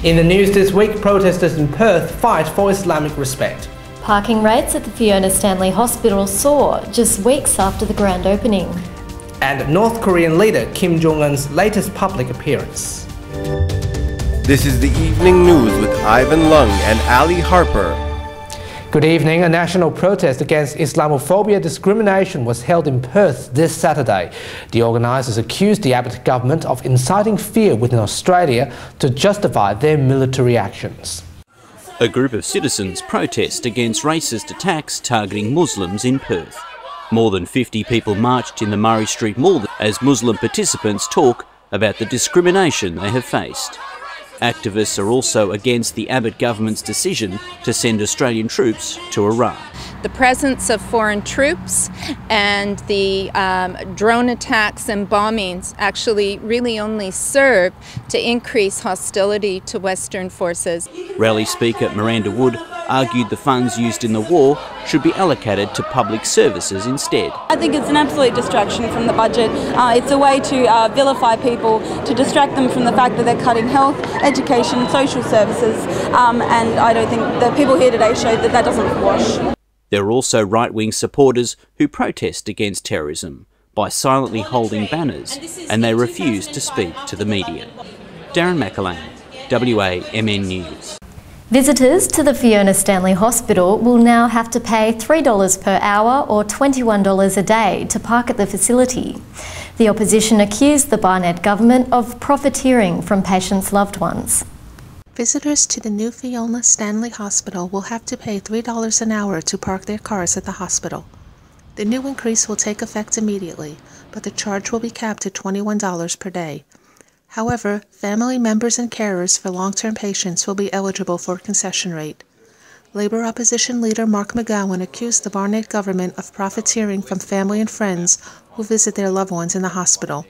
In the news this week, protesters in Perth fight for Islamic respect. Parking rates at the Fiona Stanley Hospital soar just weeks after the grand opening. And North Korean leader Kim Jong-un's latest public appearance. This is the evening news with Ivan Leung and Ali Harper. Good evening. A national protest against Islamophobia discrimination was held in Perth this Saturday. The organisers accused the Abbott government of inciting fear within Australia to justify their military actions. A group of citizens protest against racist attacks targeting Muslims in Perth. More than 50 people marched in the Murray Street Mall as Muslim participants talk about the discrimination they have faced. Activists are also against the Abbott government's decision to send Australian troops to Iraq. The presence of foreign troops and the drone attacks and bombings actually really only serve to increase hostility to Western forces. Rally Speaker Miranda argued the funds used in the war should be allocated to public services instead. I think it's an absolute distraction from the budget. It's a way to vilify people, to distract them from the fact that they're cutting health, education, social services, and I don't think the people here today showed that that doesn't wash. There are also right-wing supporters who protest against terrorism by silently holding banners, and they refuse to speak to the media. Darren McErlain, WAMN News. Visitors to the Fiona Stanley Hospital will now have to pay $3 per hour or $21 a day to park at the facility. The opposition accused the Barnett government of profiteering from patients' loved ones. Visitors to the new Fiona Stanley Hospital will have to pay $3 an hour to park their cars at the hospital. The new increase will take effect immediately, but the charge will be capped at $21 per day. However, family members and carers for long-term patients will be eligible for a concession rate. Labour opposition leader McErlain accused the Barnett government of profiteering from family and friends who visit their loved ones in the hospital.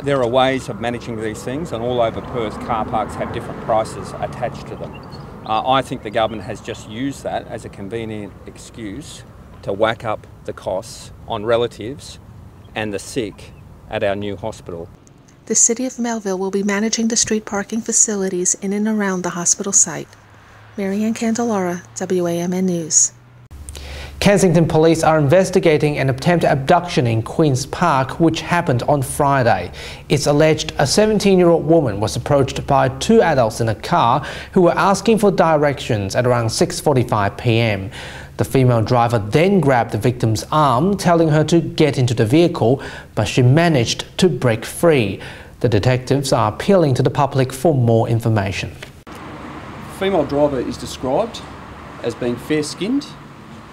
There are ways of managing these things, and all over Perth car parks have different prices attached to them. I think the government has just used that as a convenient excuse to whack up the costs on relatives and the sick at our new hospital. The City of Melville will be managing the street parking facilities in and around the hospital site. Candelora, WAMN News. Kensington police are investigating an attempted abduction in Queen's Park which happened on Friday. It's alleged a 17-year-old woman was approached by two adults in a car who were asking for directions at around 6:45 p.m. The female driver then grabbed the victim's arm, telling her to get into the vehicle, but she managed to break free. The detectives are appealing to the public for more information. The female driver is described as being fair-skinned,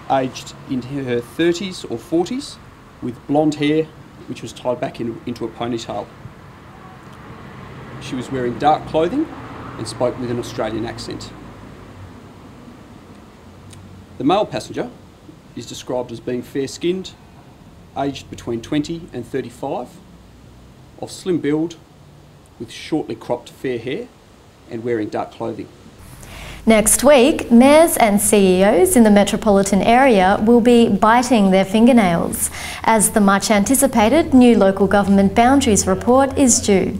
aged into her 30s or 40s, with blonde hair which was tied back into a ponytail. She was wearing dark clothing and spoke with an Australian accent. The male passenger is described as being fair-skinned, aged between 20 and 35, of slim build, with shortly cropped fair hair and wearing dark clothing. Next week, mayors and CEOs in the metropolitan area will be biting their fingernails as the much-anticipated new local government boundaries report is due.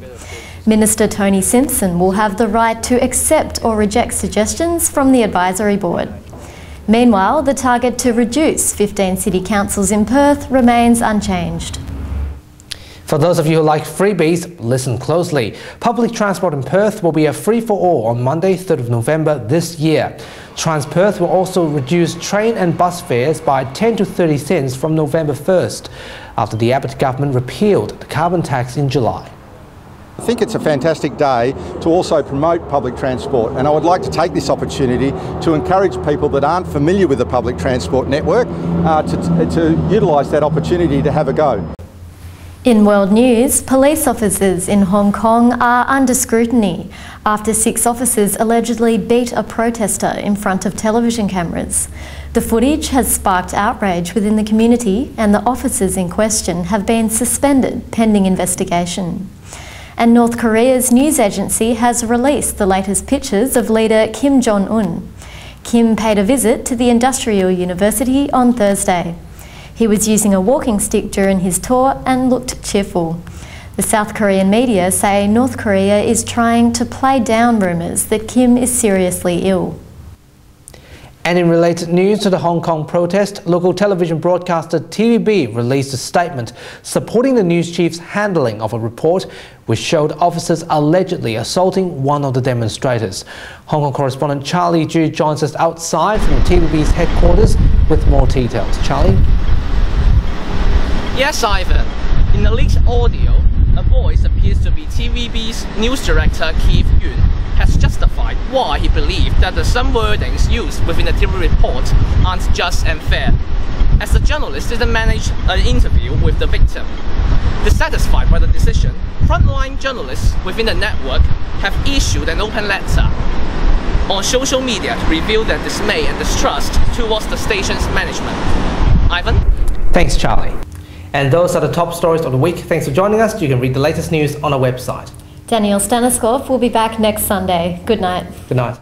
Minister Tony Simpson will have the right to accept or reject suggestions from the advisory board. Meanwhile, the target to reduce 15 city councils in Perth remains unchanged. For those of you who like freebies, listen closely. Public transport in Perth will be a free-for-all on Monday, 3rd of November this year. TransPerth will also reduce train and bus fares by 10 to 30 cents from November 1st, after the Abbott government repealed the carbon tax in July. I think it's a fantastic day to also promote public transport, and I would like to take this opportunity to encourage people that aren't familiar with the public transport network to utilise that opportunity to have a go. In world news, police officers in Hong Kong are under scrutiny after 6 officers allegedly beat a protester in front of television cameras. The footage has sparked outrage within the community, and the officers in question have been suspended pending investigation. And North Korea's news agency has released the latest pictures of leader Kim Jong-un. Kim paid a visit to the Industrial University on Thursday. He was using a walking stick during his tour and looked cheerful. The South Korean media say North Korea is trying to play down rumours that Kim is seriously ill. And in related news to the Hong Kong protest, local television broadcaster TVB released a statement supporting the news chief's handling of a report which showed officers allegedly assaulting one of the demonstrators. Hong Kong correspondent Charlie Ju joins us outside from TVB's headquarters with more details. Charlie? Yes, Ivan. In the leaked audio, a voice appears to be TVB's news director Keith Yun has justified why he believed that some wordings used within the TV report aren't just and fair, as the journalist didn't manage an interview with the victim. Dissatisfied by the decision, frontline journalists within the network have issued an open letter on social media to reveal their dismay and distrust towards the station's management. Ivan? Thanks, Charlie. And those are the top stories of the week. Thanks for joining us. You can read the latest news on our website. Daniel Staniskov will be back next Sunday. Good night. Good night.